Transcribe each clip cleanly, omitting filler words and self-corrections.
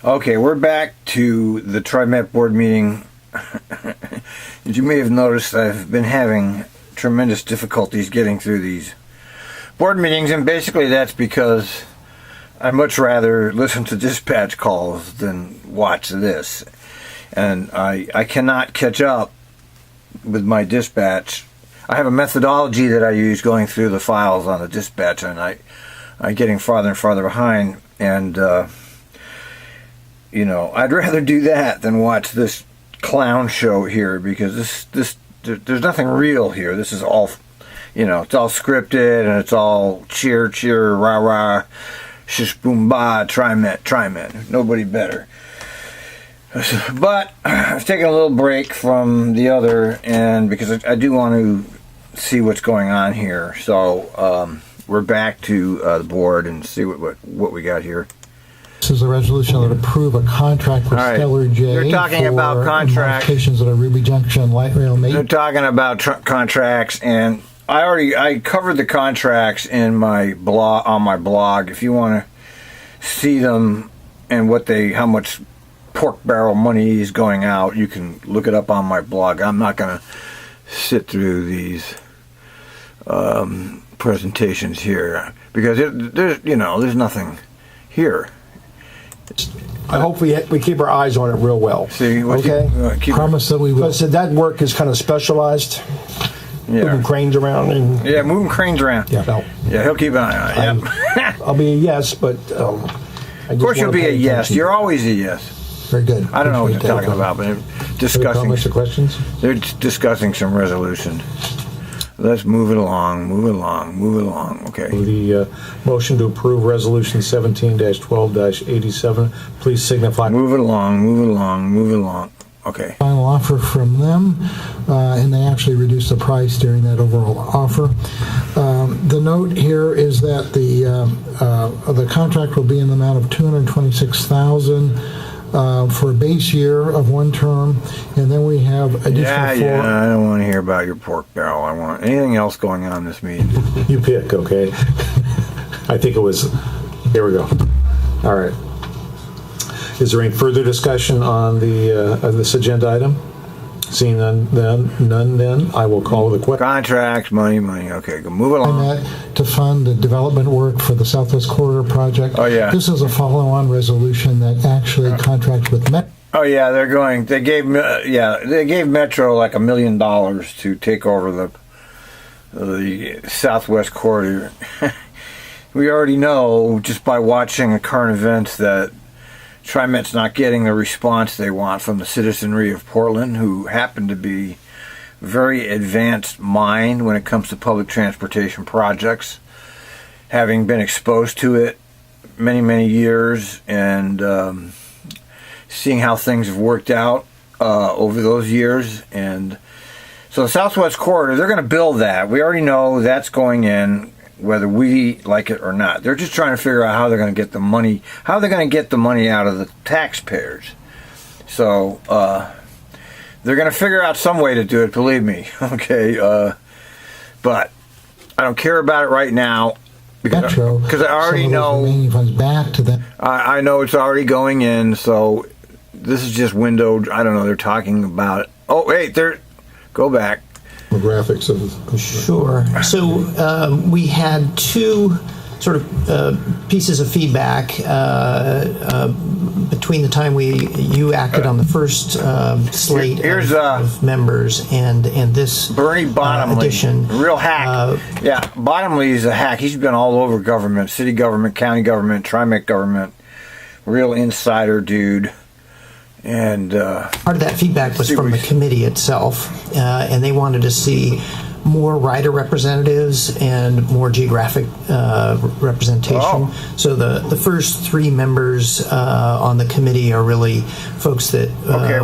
Okay, we're back to the Trimet board meeting. As you may have noticed, I've been having tremendous difficulties getting through these board meetings, and basically that's because I'd much rather listen to dispatch calls than watch this. And I cannot catch up with my dispatch. I have a methodology that I use going through the files on the dispatch, and I'm getting farther and farther behind, and I'd rather do that than watch this clown show here, because there's nothing real here. This is all, it's all scripted, and it's all cheer, rah, rah, shish, boom, bah, Trimet. Nobody better. But I've taken a little break from the other, and because I do want to see what's going on here. So we're back to the board and see what we got here. This is a resolution that approve a contract with Stellar J. They're talking about contracts. Modifications at a Ruby Junction light rail maintenance. They're talking about contracts, and I covered the contracts in my blog, on my blog. If you want to see them and how much pork barrel money is going out, you can look it up on my blog. I'm not going to sit through these presentations here because there's nothing here. I hope we keep our eyes on it real well. See, Promise that we will. Because that work is kind of specialized. Yeah. Moving cranes around. Moving cranes around. Yeah. Yeah, he'll keep an eye on it. I'll be a yes, but of course you'll be a yes. You're always a yes. Very good. I don't know what you're talking about, but they're comments or questions? They're discussing some resolution. Let's move it along. Okay. The motion to approve Resolution 17-12-87. Please signify. Move it along. Okay. Final offer from them, and they actually reduced the price during that overall offer. The note here is that the contract will be in the amount of $226,000 for a base year of one term, and then we have additional I don't want to hear about your pork barrel. I want anything else going on in this meeting. You pick, okay? I think it was. Here we go. All right. Is there any further discussion on this agenda item? Seeing none, then I will call the question. Contracts, money. Okay, go move along. To fund the development work for the Southwest Corridor project. Oh yeah. This is a follow-on resolution that actually contracts with Met. Oh yeah, They gave Metro like $1 million to take over the Southwest Corridor. We already know just by watching the current events that Trimet's not getting the response they want from the citizenry of Portland, who happen to be very advanced mind when it comes to public transportation projects, having been exposed to it many years, and seeing how things have worked out over those years. And so the Southwest Corridor, they're going to build that. We already know that's going in, whether we like it or not. They're just trying to figure out how they're going to get the money, out of the taxpayers. So they're going to figure out some way to do it, believe me. Okay, but I don't care about it right now because I already know. Back to them. I know it's already going in, so this is just windowed. I don't know. They're talking about it. Oh wait, go back. Graphics of Sure. So we had two sort of pieces of feedback between the time you acted on the first slate of members and this Bernie Bottomley addition. Real hack. Bottomley is a hack. He's been all over government, city government, county government, Trimet government. Real insider dude. And part of that feedback was from the committee itself, and they wanted to see more rider representatives and more geographic representation. Oh. So the first three members on the committee are really folks that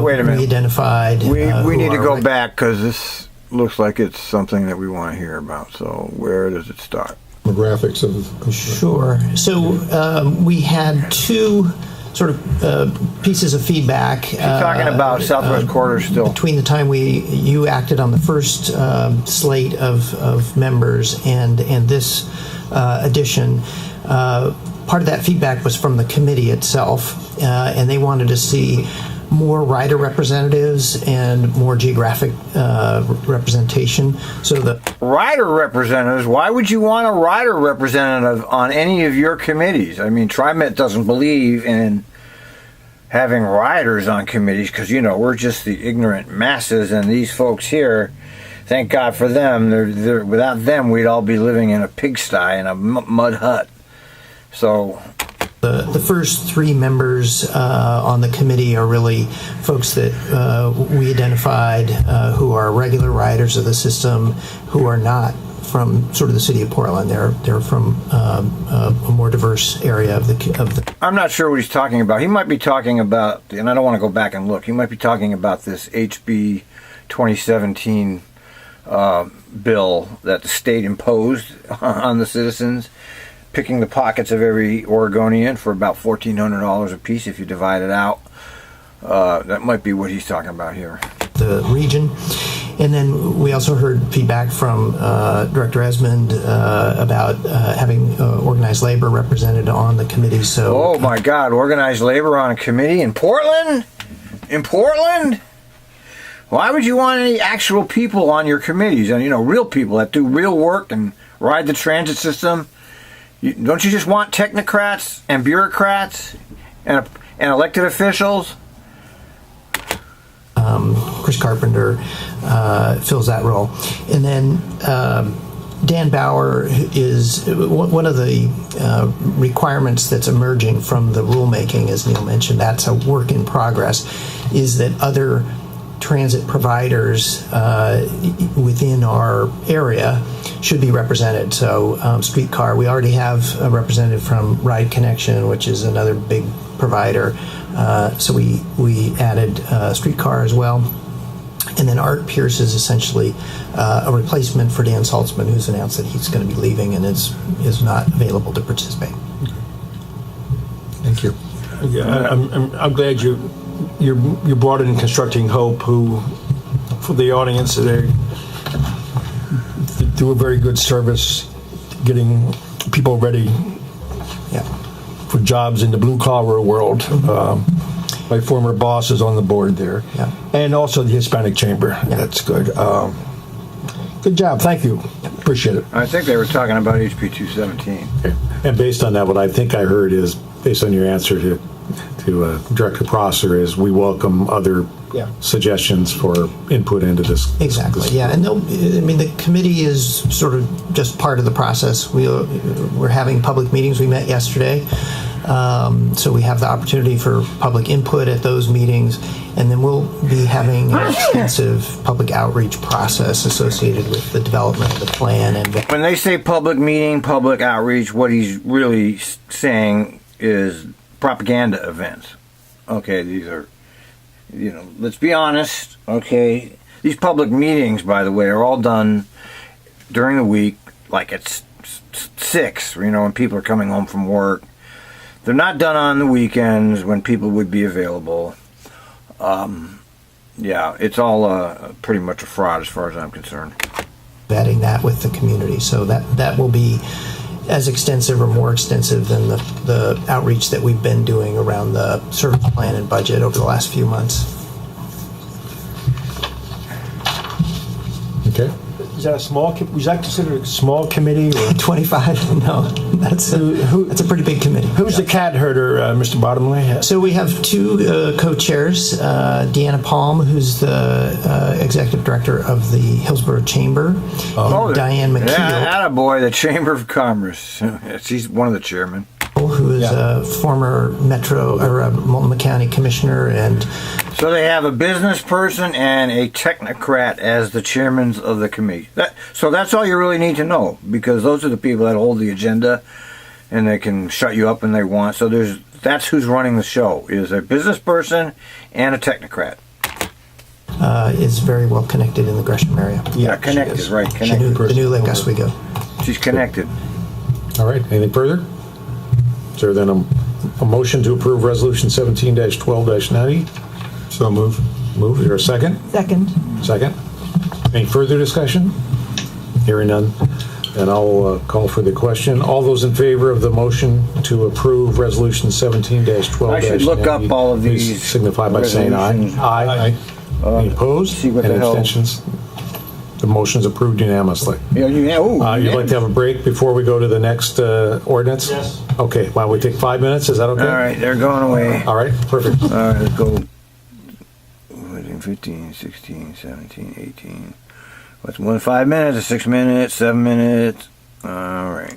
wait a minute. we identified. We need to go back because this looks like it's something that we want to hear about. So where does it start? The graphics of Sure. So we had two sort of pieces of feedback. She's talking about Southwest Corridor still. Between the time you acted on the first slate of members and this addition, part of that feedback was from the committee itself, and they wanted to see more rider representatives and more geographic representation. So the Rider representatives? Why would you want a rider representative on any of your committees? I mean, Trimet doesn't believe in having riders on committees because, we're just the ignorant masses, and these folks here, thank God for them. They're without them, we'd all be living in a pigsty in a mud hut. So the first three members on the committee are really folks that we identified who are regular riders of the system, who are not from sort of the city of Portland. They're from a more diverse area of the. I'm not sure what he's talking about. He might be talking about, and I don't want to go back and look. He might be talking about this HB 2017 bill that the state imposed on the citizens, picking the pockets of every Oregonian for about $1,400 a piece if you divide it out. That might be what he's talking about here. The region. And then we also heard feedback from Director Esmond about having organized labor represented on the committee. So, oh my God, organized labor on a committee in Portland? In Portland? Why would you want any actual people on your committees? And real people that do real work and ride the transit system. Don't you just want technocrats and bureaucrats and elected officials? Chris Carpenter fills that role. And then Dan Bauer is one of the requirements that's emerging from the rulemaking, as Neil mentioned. That's a work in progress, is that other transit providers within our area should be represented. So streetcar, we already have a representative from Ride Connection, which is another big provider. So we added streetcar as well. And then Art Pierce is essentially a replacement for Dan Saltzman, who's announced that he's going to be leaving and is not available to participate. Thank you. Yeah, I'm glad you brought in Constructing Hope, who, for the audience, they do a very good service getting people ready for jobs in the blue collar world. My former boss is on the board there, and also the Hispanic Chamber. That's good. Good job. Thank you. Appreciate it. I think they were talking about HB 217. Okay. And based on that, what I think I heard is, based on your answer to Director Prosser, is we welcome other suggestions for input into this. Exactly. Yeah, and the committee is sort of just part of the process. We're having public meetings. We met yesterday, so we have the opportunity for public input at those meetings, and then we'll be having an extensive public outreach process associated with the development of the plan. And when they say public meeting, public outreach, what he's really saying is propaganda events. Okay, these are, let's be honest, okay? These public meetings, by the way, are all done during the week, like at 6, when people are coming home from work. They're not done on the weekends when people would be available. It's all pretty much a fraud as far as I'm concerned. Vetting that with the community, so that will be as extensive or more extensive than the outreach that we've been doing around the service plan and budget over the last few months. Okay. Is that a small? Was that considered a small committee? Or? 25? No, that's a pretty big committee. Who's the cat herder, Mr. Bottomley? So we have two co-chairs, Deanna Palm, who's the executive director of the Hillsborough Chamber, and Diane McKeel. Yeah, attaboy, the Chamber of Commerce. She's one of the chairmen. Who is a former Metro or Multnomah County commissioner, and so they have a business person and a technocrat as the chairmen of the committee. So that's all you really need to know, because those are the people that hold the agenda, and they can shut you up when they want. So that's who's running the show, is a business person and a technocrat. Is very well connected in the Gresham area. Yeah, connected, right? Connected. The new Lake Oswego. She's connected. All right. Anything further? Is there then a motion to approve Resolution 17-12-90? So move. Is there a second? Second. Second. Any further discussion? Hearing none. and I'll call for the question. All those in favor of the motion to approve Resolution 17-12- I should look up all of please these signify by saying aye. resolutions. Aye. Any opposed? see what Any the hell- abstentions? The motion is approved unanimously. Yeah, You'd like to have a break before we go to the next ordinance? Yes. Okay, why don't we take 5 minutes? Is that okay? All right, they're going away. All right, perfect. All right, let's go. 15, 16, 17, 18. What's more than 5 minutes? 6 minutes, 7 minutes. All right.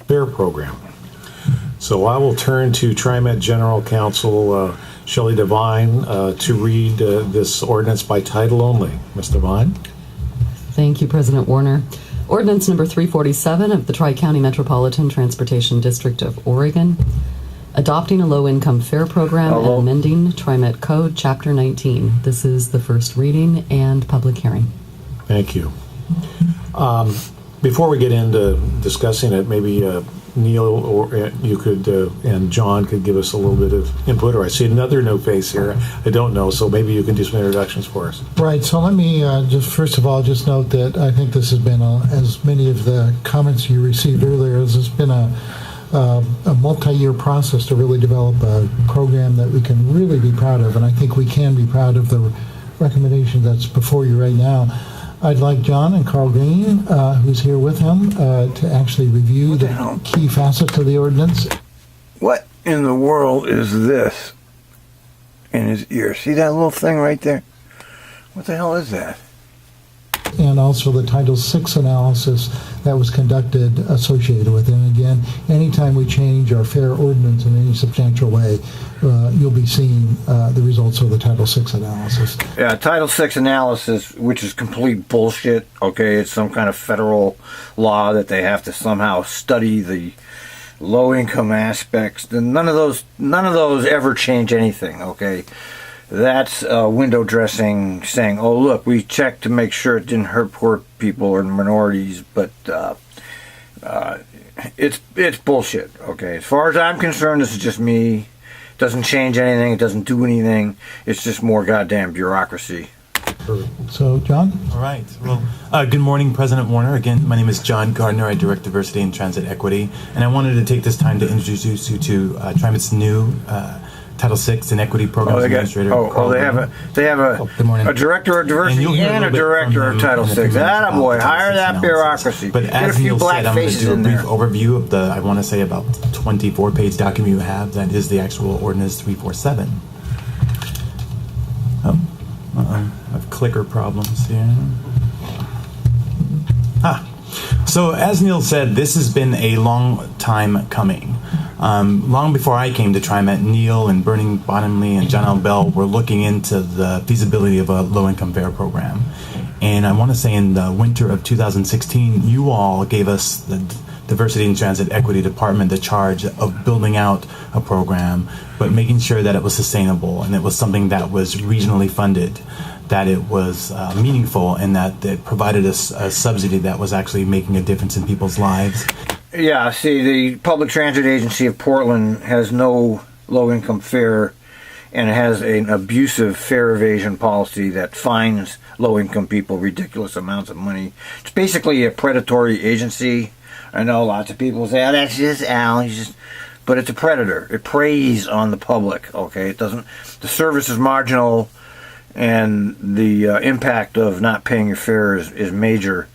Fair program. So I will turn to Trimet General Counsel Shelley Devine to read this ordinance by title only. Ms. Devine? Thank you, President Warner. Ordinance number 347 of the Tri-County Metropolitan Transportation District of Oregon, adopting a low-income fare program and amending Trimet Code, Chapter 19. This is the first reading and public hearing. Thank you. Before we get into discussing it, maybe Neil or you could and John could give us a little bit of input, or I see another new face here. I don't know, so maybe you can do some introductions for us. Right, so let me just first of all just note that I think this has been, as many of the comments you received earlier, this has been a multi-year process to really develop a program that we can really be proud of, and I think we can be proud of the recommendation that's before you right now. I'd like John and Carl Green, who's here with him, to actually review the key facets of the ordinance. What in the world is this in his ear? See that little thing right there? What the hell is that? And also the Title VI analysis that was conducted associated with it. And again, anytime we change our fare ordinance in any substantial way, you'll be seeing the results of the Title VI analysis. Yeah, Title VI analysis, which is complete bullshit. Okay, it's some kind of federal law that they have to somehow study the low-income aspects. None of those ever change anything. Okay. That's window dressing, saying, "Oh, look, we checked to make sure it didn't hurt poor people or minorities," but it's bullshit. Okay, as far as I'm concerned, this is just me. It doesn't change anything. It doesn't do anything. It's just more goddamn bureaucracy. So, John? All right. Well, good morning, President Warner. Again, my name is John Gardner. I direct diversity and transit equity, and I wanted to take this time to introduce you to Trimet's new Title VI and Equity Programs Administrator. They have a director of diversity and a director of Title VI. Attaboy, hire that bureaucracy. But Get as a few Neil black said, I'm going to faces do a in brief there. overview of the, I want to say, about 24-page document you have. That is the actual Ordinance 347. I have clicker problems here. So as Neil said, this has been a long time coming. Long before I came to Trimet, Neil and Bernie Bottomley and John L. Bell were looking into the feasibility of a low-income fare program. And I want to say in the winter of 2016, you all gave us, the Diversity and Transit Equity Department, the charge of building out a program, but making sure that it was sustainable and it was something that was regionally funded, that it was meaningful, and that it provided us a subsidy that was actually making a difference in people's lives. Yeah, see, the Public Transit Agency of Portland has no low-income fare, and it has an abusive fare evasion policy that fines low-income people ridiculous amounts of money. It's basically a predatory agency. I know lots of people say, "Oh, that's just Al." But it's a predator. It preys on the public. Okay, it doesn't. The service is marginal, and the impact of not paying your fare is major.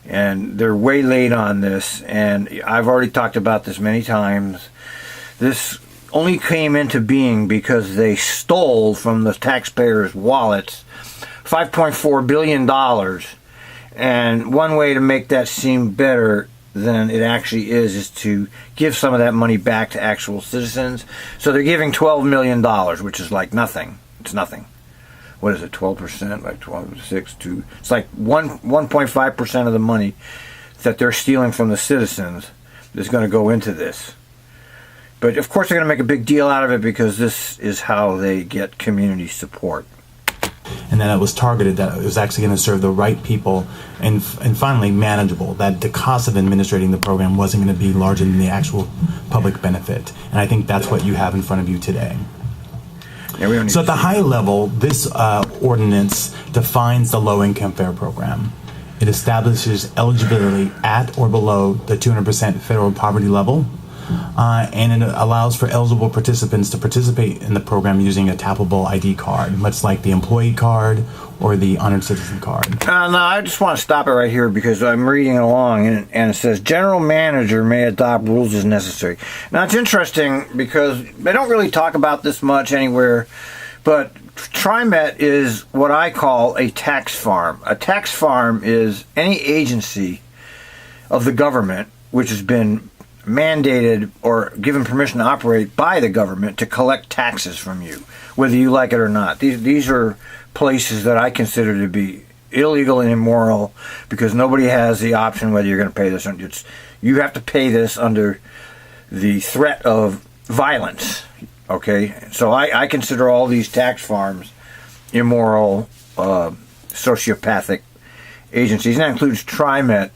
And they're way late on this, and I've already talked about this many times. This only came into being because they stole from the taxpayers' wallets $5.4 billion. And one way to make that seem better than it actually is to give some of that money back to actual citizens. So they're giving $12 million, which is like nothing. It's nothing. What is it, 12%? Like 12.6 it's like 1.5% of the money that they're stealing from the citizens is going to go into this. But of course they're going to make a big deal out of it because this is how they get community support. And that it was targeted, that it was actually going to serve the right people, and finally manageable, that the cost of administrating the program wasn't going to be larger than the actual public benefit. And I think that's what you have in front of you today. Yeah, So at the high level, this ordinance defines the low-income fare program. It establishes eligibility at or below the 200% federal poverty level, and it allows for eligible participants to participate in the program using a tappable ID card, much like the employee card or the honored citizen card. No, I just want to stop it right here because I'm reading along and it says general manager may adopt rules as necessary. Now it's interesting because they don't really talk about this much anywhere, but Trimet is what I call a tax farm. A tax farm is any agency of the government which has been mandated or given permission to operate by the government to collect taxes from you, whether you like it or not. These are places that I consider to be illegal and immoral because nobody has the option whether you're going to pay this or not. You have to pay this under the threat of violence. Okay, so I consider all these tax farms immoral, sociopathic agencies, and that includes Trimet.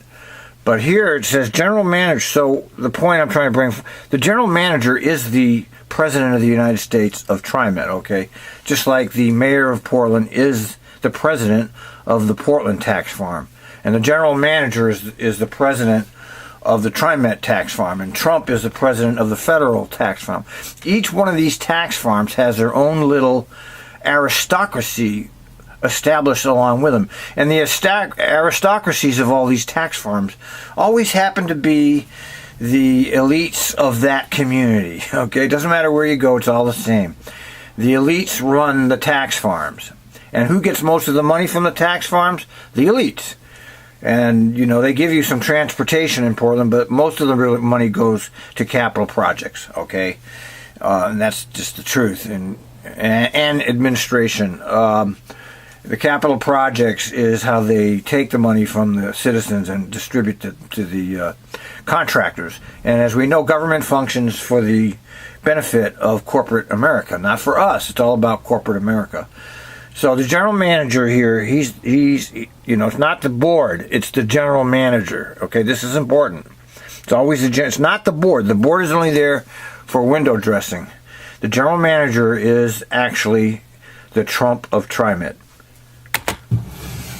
But here it says general manager. So the point I'm trying to bring, the general manager is the president of the United States of Trimet, okay? Just like the mayor of Portland is the president of the Portland tax farm. And the general manager is the president of the Trimet tax farm, and Trump is the president of the federal tax farm. Each one of these tax farms has their own little aristocracy established along with them. And the aristocracies of all these tax farms always happen to be the elites of that community. Okay, it doesn't matter where you go, it's all the same. The elites run the tax farms. And who gets most of the money from the tax farms? The elites. And, you know, they give you some transportation in Portland, but most of the real money goes to capital projects, okay? And that's just the truth. And administration. The capital projects is how they take the money from the citizens and distribute it to the contractors. And as we know, government functions for the benefit of corporate America, not for us. It's all about corporate America. So the general manager here, he's you know, it's not the board, it's the general manager. Okay, this is important. It's always it's not the board. The board is only there for window dressing. The general manager is actually the Trump of Trimet.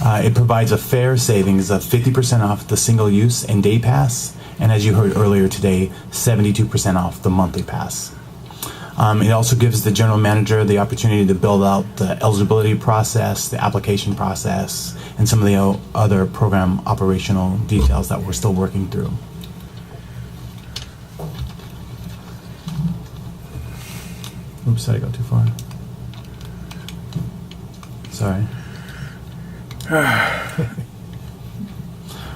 It provides a fare savings of 50% off the single-use and day pass, and as you heard earlier today, 72% off the monthly pass. It also gives the general manager the opportunity to build out the eligibility process, the application process, and some of the other program operational details that we're still working through. Oops, did I go too far? Sorry.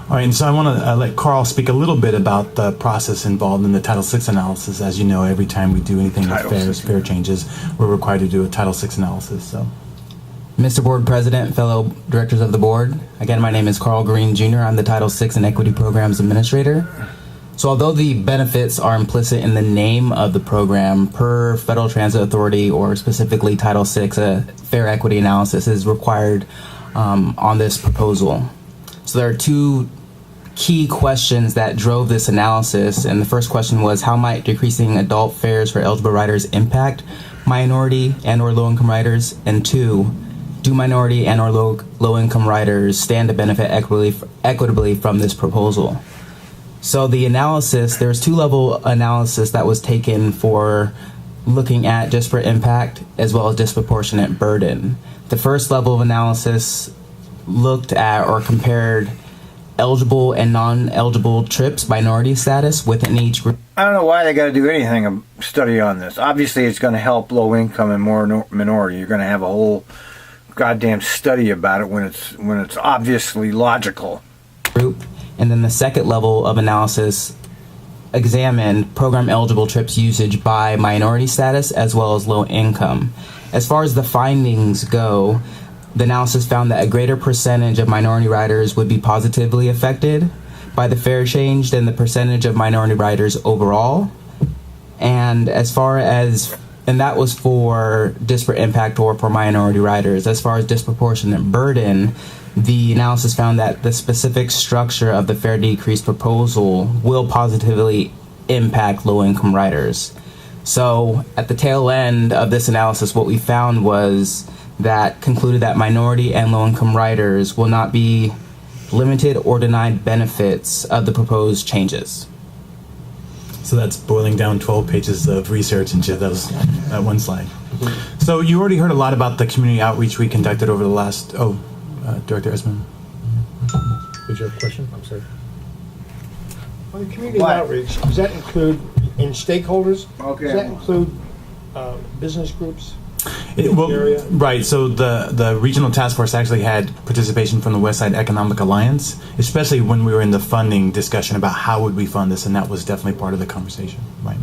All right, and so I want to let Carl speak a little bit about the process involved in the Title VI analysis. As you know, every time we do anything with fare changes, we're required to do a Title VI analysis. So, Mr. Board President, fellow directors of the board, again, my name is Carl Green Jr. I'm the Title VI and Equity Programs Administrator. So although the benefits are implicit in the name of the program, per Federal Transit Authority or specifically Title VI, a fare equity analysis is required on this proposal. So there are two key questions that drove this analysis, and the first question was, how might decreasing adult fares for eligible riders impact minority and or low-income riders? And two, do minority and or low-income riders stand to benefit equitably from this proposal? So the analysis, there's two-level analysis that was taken for looking at disparate impact as well as disproportionate burden. The first level of analysis looked at or compared eligible and non-eligible trips minority status within each group. I don't know why they got to do anything study on this. Obviously, it's going to help low income and more minority. You're going to have a whole goddamn study about it when it's obviously logical. Group. And then the second level of analysis examined program eligible trips usage by minority status as well as low income. As far as the findings go, the analysis found that a greater percentage of minority riders would be positively affected by the fare change than the percentage of minority riders overall. And that was for disparate impact or for minority riders. As far as disproportionate burden, the analysis found that the specific structure of the fare decrease proposal will positively impact low-income riders. So at the tail end of this analysis, what we found was that concluded that minority and low-income riders will not be limited or denied benefits of the proposed changes. So that's boiling down 12 pages of research into those that one slide. So you already heard a lot about the community outreach we conducted over the last. Director Esmond. Did you have a question? I'm sorry. On the community outreach, does that include in stakeholders? Okay. Does that include business groups? Right. So the regional task force actually had participation from the West Side Economic Alliance, especially when we were in the funding discussion about how would we fund this, and that was definitely part of the conversation. Right.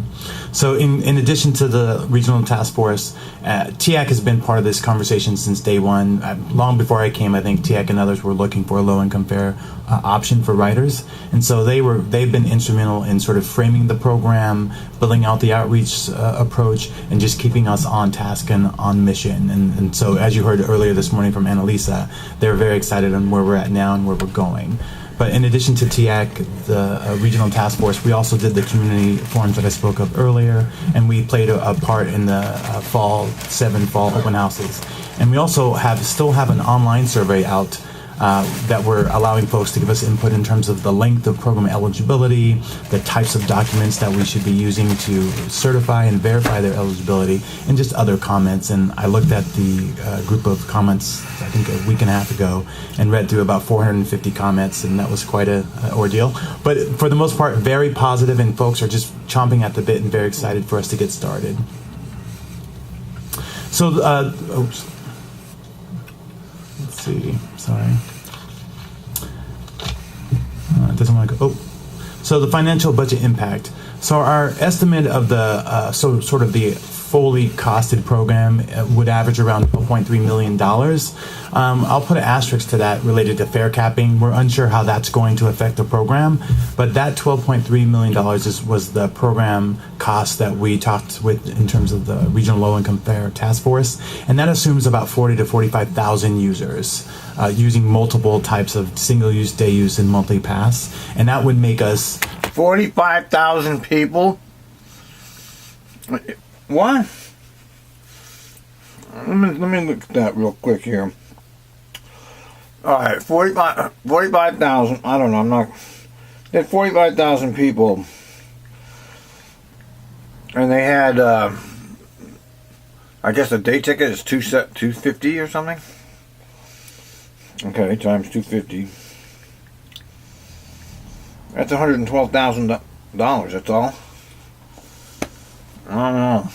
So in addition to the regional task force, TIAC has been part of this conversation since day one. Long before I came, I think TIAC and others were looking for a low-income fare option for riders, and so they've been instrumental in sort of framing the program, building out the outreach approach, and just keeping us on task and on mission. And so, as you heard earlier this morning from Annalisa, they're very excited on where we're at now and where we're going. But in addition to TIAC, the regional task force, we also did the community forums that I spoke of earlier, and we played a part in the fall open houses. And we also still have an online survey out that we're allowing folks to give us input in terms of the length of program eligibility, the types of documents that we should be using to certify and verify their eligibility, and just other comments. And I looked at the group of comments, I think a week and a half ago, and read through about 450 comments, and that was quite an ordeal. But for the most part, very positive, and folks are just chomping at the bit and very excited for us to get started. So, let's see, sorry. It doesn't want to go. So the financial budget impact. So our estimate of the sort of the fully costed program would average around $12.3 million. I'll put an asterisk to that related to fare capping. We're unsure how that's going to affect the program, but that $12.3 million was the program cost that we talked with in terms of the Regional Low-Income Fare Task Force, and that assumes about 40 to 45,000 users using multiple types of single-use, day-use, and monthly pass, and that would make us 45,000 people. What? Let me look at that real quick here. All right, 45,000. I don't know. I'm not. They had 45,000 people, and they had. I guess a day ticket is $250 or something. Okay, times 250. That's $112,000. That's all. I don't know.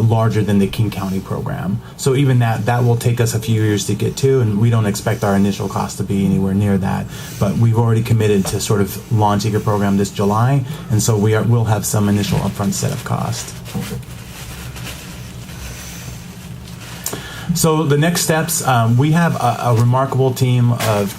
Larger than the King County program. So even that will take us a few years to get to, and we don't expect our initial cost to be anywhere near that. But we've already committed to sort of launching a program this July, and so we'll have some initial upfront setup cost. So the next steps, we have a remarkable team of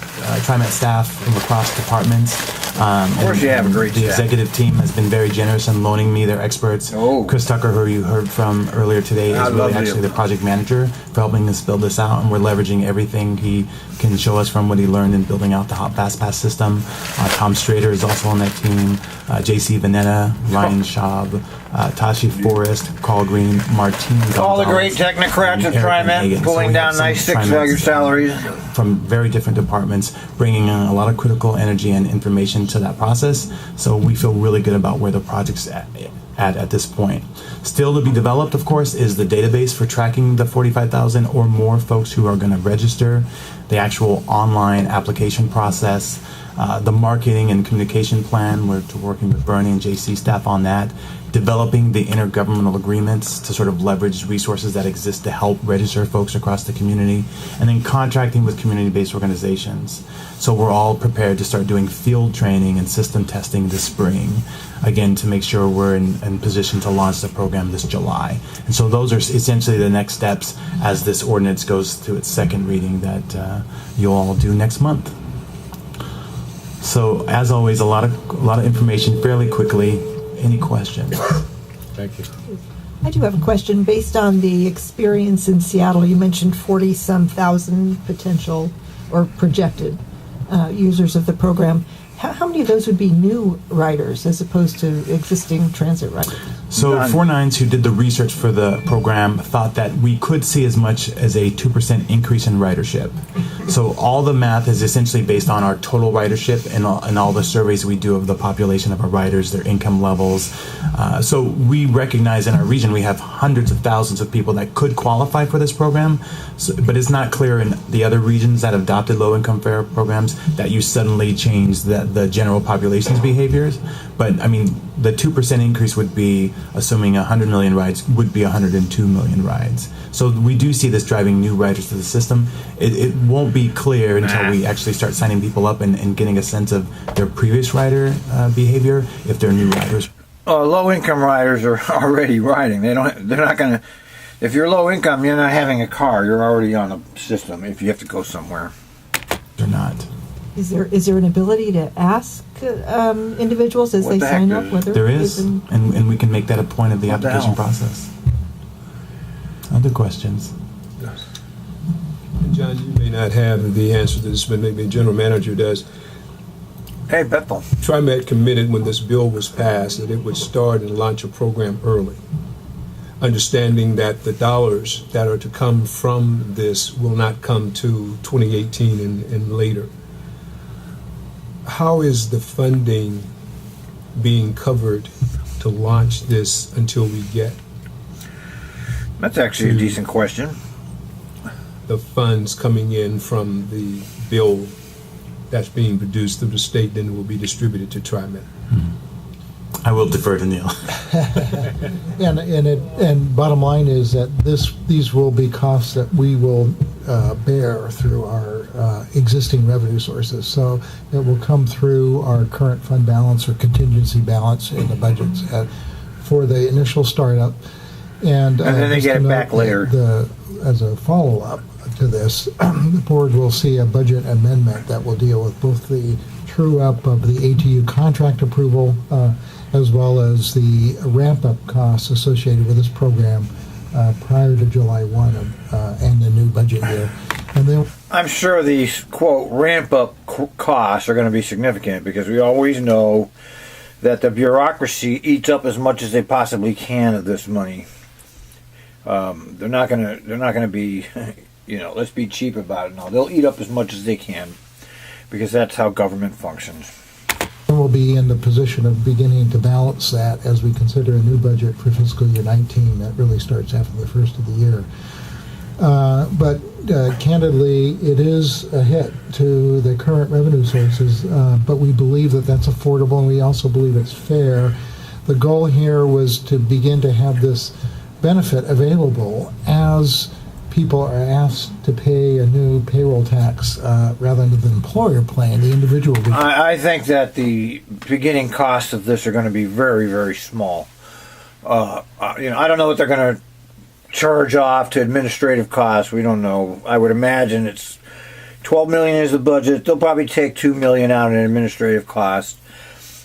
TriMet staff from across departments. Of course, you have a great The staff. executive team has been very generous in loaning me their experts. Oh. Chris Tucker, who you heard from earlier today, I is really love actually you. the project manager for helping us build this out, and we're leveraging everything he can show us from what he learned in building out the Hot Fast Pass system. Tom Strader is also on that team. JC Vanetta, Ryan Schaub, Tashi Forrest, Carl Green, Martine All the great Gonzalez, technocrats and at Eric and TriMet Hagan. So pulling we have down some nice TriMet six-figure salaries. from very different departments, bringing in a lot of critical energy and information to that process. So we feel really good about where the project's at this point. Still to be developed, of course, is the database for tracking the 45,000 or more folks who are going to register, the actual online application process, the marketing and communication plan. We're working with Bernie and JC staff on that. Developing the intergovernmental agreements to sort of leverage resources that exist to help register folks across the community, and then contracting with community-based organizations. So we're all prepared to start doing field training and system testing this spring, again, to make sure we're in position to launch the program this July. And so those are essentially the next steps as this ordinance goes through its second reading that you'll all do next month. So as always, a lot of information fairly quickly. Any questions? Thank you. I do have a question. Based on the experience in Seattle, you mentioned 40-some thousand potential or projected users of the program. How many of those would be new riders as opposed to existing transit riders? So None. 49s who did the research for the program thought that we could see as much as a 2% increase in ridership. So all the math is essentially based on our total ridership and all the surveys we do of the population of our riders, their income levels. So we recognize in our region we have hundreds of thousands of people that could qualify for this program, but it's not clear in the other regions that have adopted low-income fare programs that you suddenly change the general population's behaviors. But I mean, the 2% increase would be, assuming 100 million rides, would be 102 million rides. So we do see this driving new riders to the system. It won't be clear until we actually start signing people up and getting a sense of their previous rider behavior if they're new riders. Low-income riders are already riding. They're not going to. If you're low income, you're not having a car. You're already on the system. If you have to go somewhere, They're not. Is there an ability to ask individuals as What they the heck sign up is- whether There they is, can- and we can make that a point of the What the application hell? process. Other questions? And John, you may not have the answer to this, but maybe the general manager does. hey Bethel, TriMet committed when this bill was passed that it would start and launch a program early, understanding that the dollars that are to come from this will not come to 2018 and later. How is the funding being covered to launch this until we get that's actually a decent question. the funds coming in from the bill that's being produced through the state, then it will be distributed to TriMet? I will defer to Neil. And bottom line is that these will be costs that we will bear through our existing revenue sources. So it will come through our current fund balance or contingency balance in the budgets for the initial startup. And then they just get to it back note later. as a follow-up to this, the board will see a budget amendment that will deal with both the true-up of the ATU contract approval as well as the ramp-up costs associated with this program prior to July 1 and the new budget year. And then I'm sure these quote ramp-up costs are going to be significant because we always know that the bureaucracy eats up as much as they possibly can of this money. They're not gonna be, let's be cheap about it. No, they'll eat up as much as they can because that's how government functions. we'll be in the position of beginning to balance that as we consider a new budget for fiscal year 19 that really starts after the first of the year. But candidly, it is a hit to the current revenue sources, but we believe that that's affordable, and we also believe it's fair. The goal here was to begin to have this benefit available as people are asked to pay a new payroll tax rather than the employer paying, the individual. I think that the beginning costs of this are going to be very, very small. I don't know what they're going to charge off to administrative costs. We don't know. I would imagine it's $12 million is the budget. They'll probably take $2 million out in administrative costs.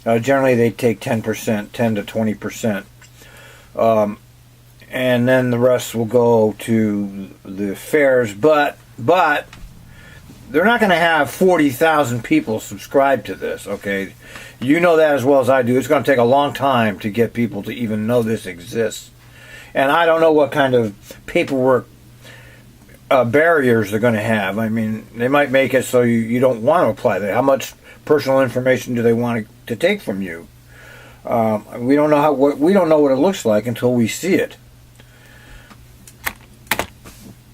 Generally, they take 10%, 10 to 20%. And then the rest will go to the fares. But they're not going to have 40,000 people subscribe to this, okay? You know that as well as I do. It's going to take a long time to get people to even know this exists. And I don't know what kind of paperwork barriers they're going to have. I mean, they might make it so you don't want to apply that. How much personal information do they want to take from you? We don't know we don't know what it looks like until we see it.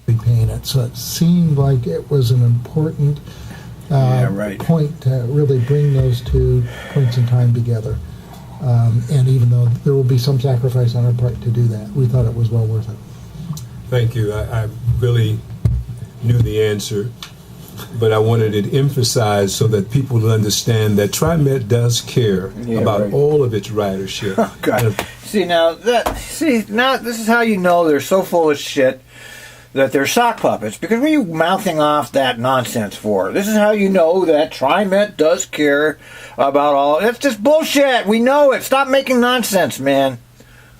Be paying it, so it seemed like it was an important point to really bring those 2 points in time together. And even though there will be some sacrifice on our part to do that, we thought it was well worth it. Thank you. I really knew the answer, but I wanted it emphasized so that people will understand that TriMet does care about all of its ridership. Oh, God. Now this is how you know they're so full of shit that they're sock puppets. Because what are you mouthing off that nonsense for? This is how you know that TriMet does care about all. It's just bullshit. We know it. Stop making nonsense, man.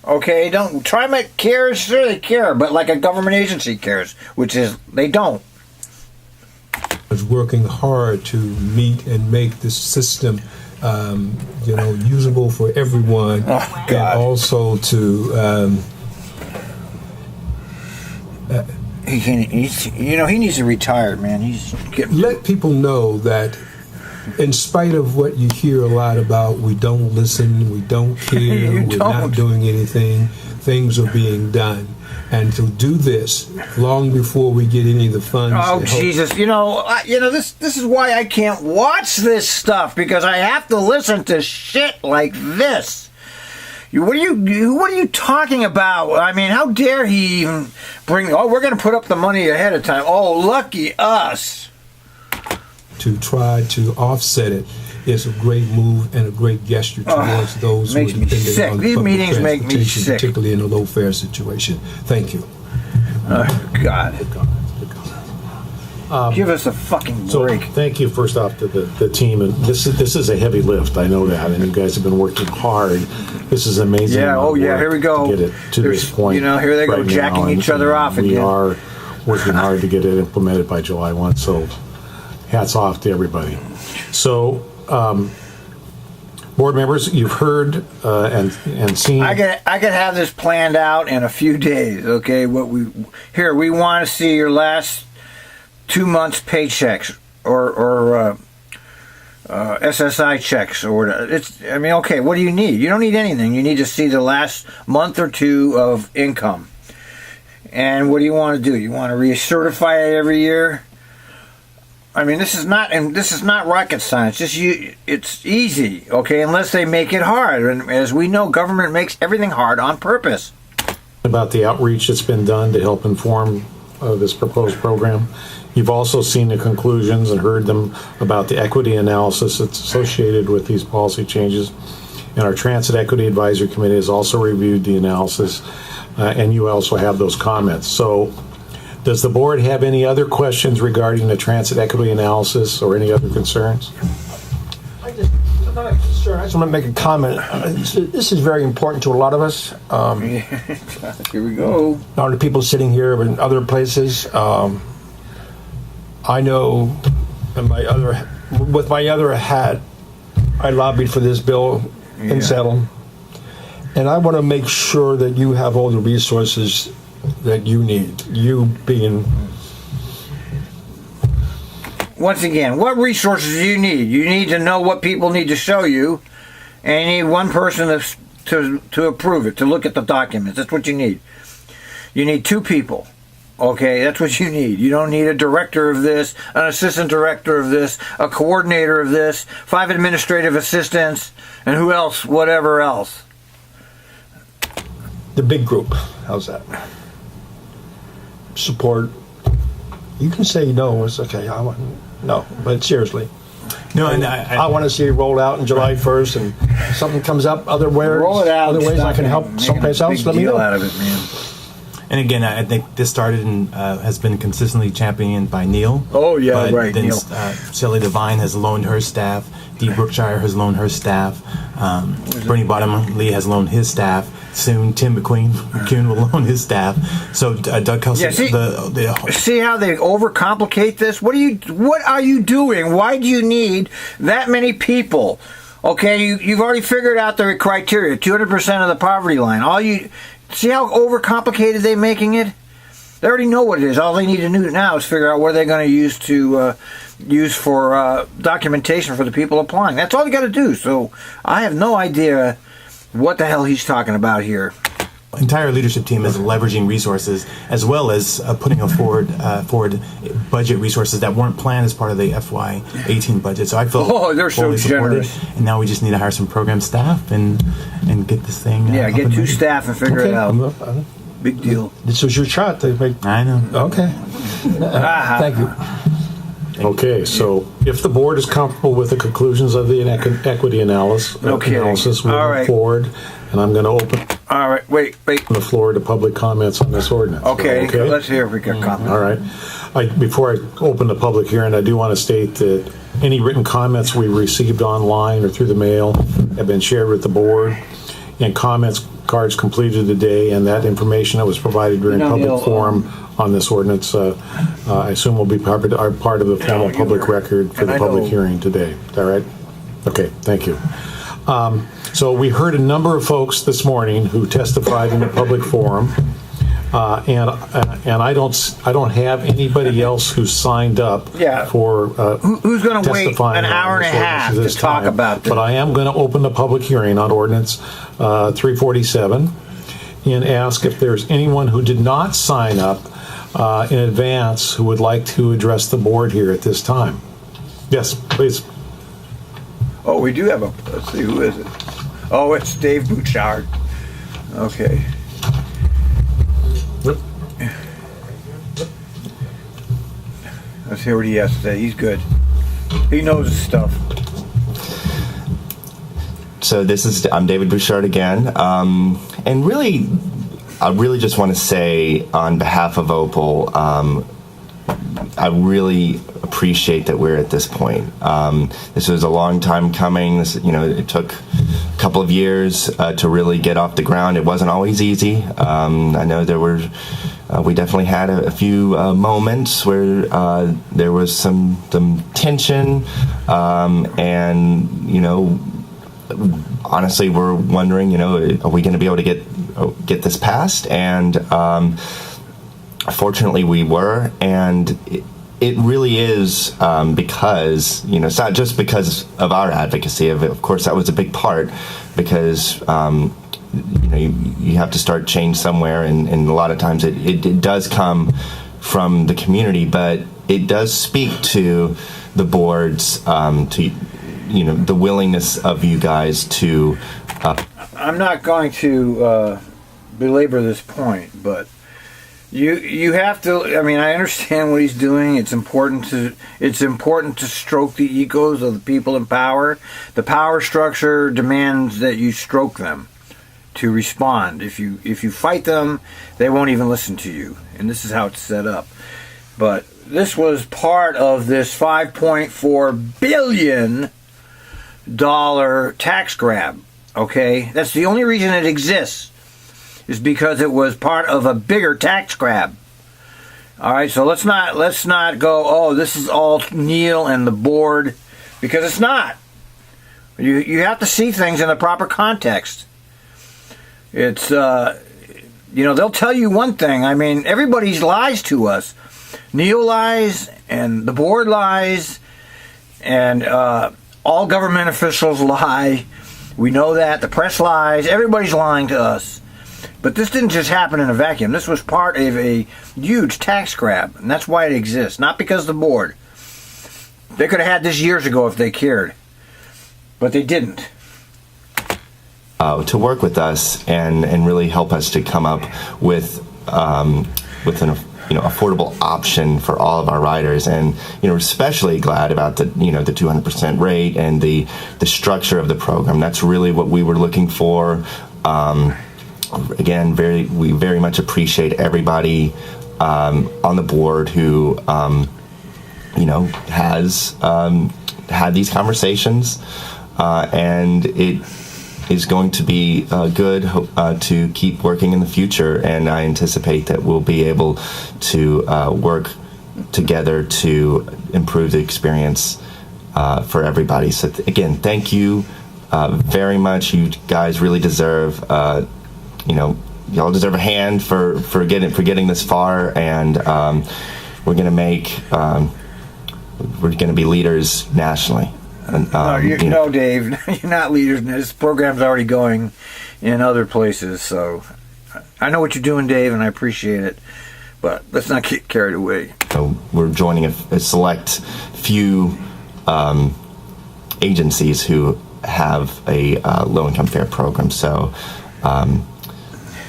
Okay, TriMet cares. Sure, they care, but like a government agency cares, which is they don't. Is working hard to meet and make this system usable for everyone, and also to he needs to retire, man. He's getting let people know that in spite of what you hear a lot about, we don't listen, we don't care, we're not doing anything, things are being done. And to do this long before we get any of the funds. Oh Jesus! This is why I can't watch this stuff, because I have to listen to shit like this. What are you talking about? I mean, how dare he even bring? Oh, we're going to put up the money ahead of time. Oh, lucky us! To try to offset it is a great move and a great gesture towards those who are dependent on These public meetings make me transportation, sick. particularly in a low fare situation. Thank you. God. Give us a fucking break. So, thank you first off to the team, and this is a heavy lift. I know that, and you guys have been working hard. This is amazing. Yeah. Oh yeah. Here we go. To get it to this point. Here they go, right jacking now, each other off again. We are working hard to get it implemented by July 1. So, hats off to everybody. So. Board members, you've heard and seen. I could have this planned out in a few days. Okay, we want to see your last 2 months' paychecks or SSI checks or okay. What do you need? You don't need anything. You need to see the last month or two of income. And what do you want to do? You want to recertify it every year? I mean, this is not rocket science. It's easy, okay, unless they make it hard. And as we know, government makes everything hard on purpose. About the outreach that's been done to help inform this proposed program. You've also seen the conclusions and heard them about the equity analysis that's associated with these policy changes. And our Transit Equity Advisory Committee has also reviewed the analysis, and you also have those comments. So, does the board have any other questions regarding the transit equity analysis or any other concerns? I'm not sure. I just want to make a comment. This is very important to a lot of us. Here we go. A lot of people sitting here and other places. I know with my other hat, I lobbied for this bill in Seattle. And I want to make sure that you have all the resources that you need, you being... Once again, what resources do you need? You need to know what people need to show you, and you need one person to approve it, to look at the documents. That's what you need. You need 2 people. Okay, that's what you need. You don't need a director of this, an assistant director of this, a coordinator of this, 5 administrative assistants, and who else, whatever else. The big group, how's that? Support. You can say no. It's okay. No, but seriously. No, and I want to see it roll out on July 1st, and something comes up other ways I can help someplace else. Let me know. Out of it, man. And again, I think this started and has been consistently championed by Neil. Oh yeah, but right. Then Neil. Shelley Devine has loaned her staff. Dee Brookshire has loaned her staff. Bernie Bottomley has loaned his staff. Soon, Tim McCune will loan his staff. So Doug Kelsey. Yeah, see how they overcomplicate this? What are you doing? Why do you need that many people? Okay, you've already figured out the criteria. 200% of the poverty line. See how overcomplicated they're making it? They already know what it is. All they need to do now is figure out what they're going to use for documentation for the people applying. That's all they got to do. So I have no idea what the hell he's talking about here. Entire leadership team is leveraging resources as well as putting forward budget resources that weren't planned as part of the FY18 budget. So I feel they're so generous. And now we just need to hire some program staff and get this thing. Get 2 staff and figure it out. Big deal. This was your shot to make. I know. Okay. Thank you. Okay, so if the board is comfortable with the conclusions of the equity analysis, we'll move forward, and I'm going to open. All right, wait. The floor to public comments on this ordinance. Okay. Let's hear if we can comment. All right. Before I open the public hearing, I do want to state that any written comments we received online or through the mail have been shared with the board, and comments cards completed today, and that information that was provided during public forum on this ordinance, I assume will be part of the formal public record for the public hearing today. Is that right? Okay, thank you. So we heard a number of folks this morning who testified in the public forum, and I don't have anybody else who's signed up for who's going to wait an hour and a half to talk about this. But I am going to open the public hearing on ordinance 347 and ask if there's anyone who did not sign up in advance who would like to address the board here at this time. Yes, please. Oh, we do have let's see, who is it? Oh, it's Dave Bouchard. Okay. Let's hear what he has to say. He's good. He knows his stuff. So I'm David Bouchard again. And really, I really just want to say on behalf of Opal, I really appreciate that we're at this point. This was a long time coming. It took a couple of years to really get off the ground. It wasn't always easy. I know we definitely had a few moments where there was some tension, and honestly, we're wondering, are we going to be able to get this passed? And fortunately, we were, and it really is because it's not just because of our advocacy of it. Of course, that was a big part because you have to start change somewhere, and a lot of times it does come from the community, but it does speak to the boards to the willingness of you guys to. I'm not going to belabor this point, but. You have to. I mean, I understand what he's doing. It's important to stroke the egos of the people in power. The power structure demands that you stroke them to respond. If you fight them, they won't even listen to you. And this is how it's set up. But this was part of this $5.4 billion tax grab. Okay, that's the only reason it exists. Is because it was part of a bigger tax grab. All right, so let's not go, oh, this is all Neil and the board, because it's not. You have to see things in the proper context. It's they'll tell you one thing. I mean, everybody lies to us. Neil lies, and the board lies, and all government officials lie. We know that. The press lies. Everybody's lying to us. But this didn't just happen in a vacuum. This was part of a huge tax grab, and that's why it exists. Not because of the board. They could have had this years ago if they cared, but they didn't. To work with us and really help us to come up with an affordable option for all of our riders, and we're especially glad about the 200% rate and the structure of the program. That's really what we were looking for. Again, we very much appreciate everybody on the board who has had these conversations, and it is going to be good to keep working in the future. And I anticipate that we'll be able to work together to improve the experience for everybody. So again, thank you very much. You guys really deserve. Y'all deserve a hand for getting this far, and we're gonna be leaders nationally. And, no, Dave, you're not leaders. This program's already going in other places, so I know what you're doing, Dave, and I appreciate it. But let's not get carried away. So we're joining a select few agencies who have a low-income fare program. So.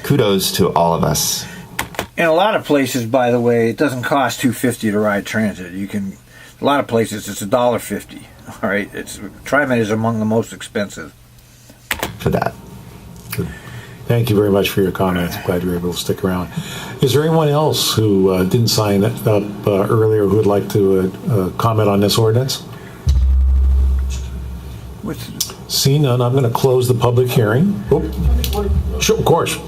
Kudos to all of us. In a lot of places, by the way, it doesn't cost $2.50 to ride transit. A lot of places it's $1.50. All right, Trimet is among the most expensive. For that. Good. Thank you very much for your comments. I'm glad you were able to stick around. Is there anyone else who didn't sign up earlier who would like to comment on this ordinance? Seeing none, I'm going to close the public hearing. Oh, sure, of course.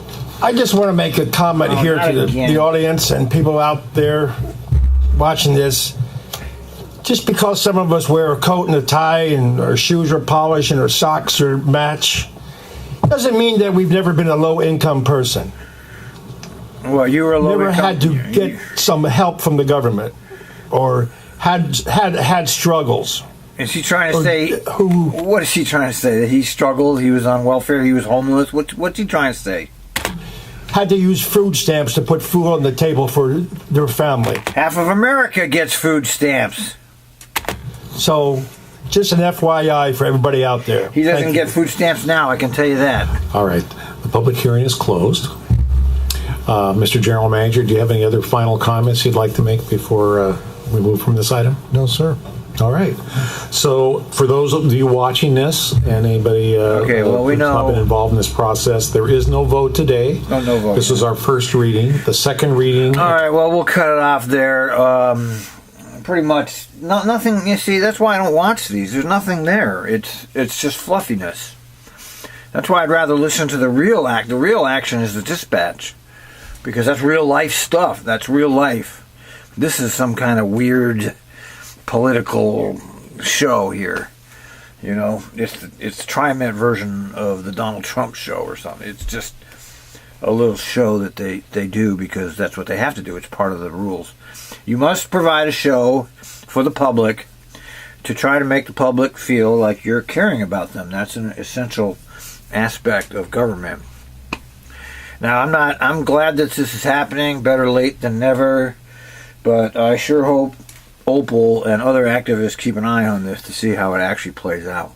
I just want to make a comment here to the audience and people out there watching this. just because some of us wear a coat and a tie and our shoes are polished and our socks are match, doesn't mean that we've never been a low-income person. Well, you were a low Never income. had to get some help from the government, or had struggles. Is she trying to say? Who What is she trying to say? That he struggled. He was on welfare. He was homeless. What's he trying to say? had to use food stamps to put food on the table for their family. Half of America gets food stamps. So, just an FYI for everybody out there. He doesn't get food stamps now, I can tell you that. All right. The public hearing is closed. Mr. General Manager, do you have any other final comments you'd like to make before we move from this item? No, sir. All right. So, for those of you watching this and anybody Okay, well, we who's not know- been involved in this process, there is no vote today. No vote. This is our first reading. The second reading. All right, well, we'll cut it off there. Pretty much, nothing. You see, that's why I don't watch these. There's nothing there. It's just fluffiness. That's why I'd rather listen to the real act. The real action is the dispatch, because that's real life stuff. That's real life. This is some kind of weird political show here. You know, it's Trimet version of the Donald Trump show or something. It's just a little show that they do because that's what they have to do. It's part of the rules. You must provide a show for the public to try to make the public feel like you're caring about them. That's an essential aspect of government. Now, I'm glad that this is happening. Better late than never. But I sure hope Opal and other activists keep an eye on this to see how it actually plays out.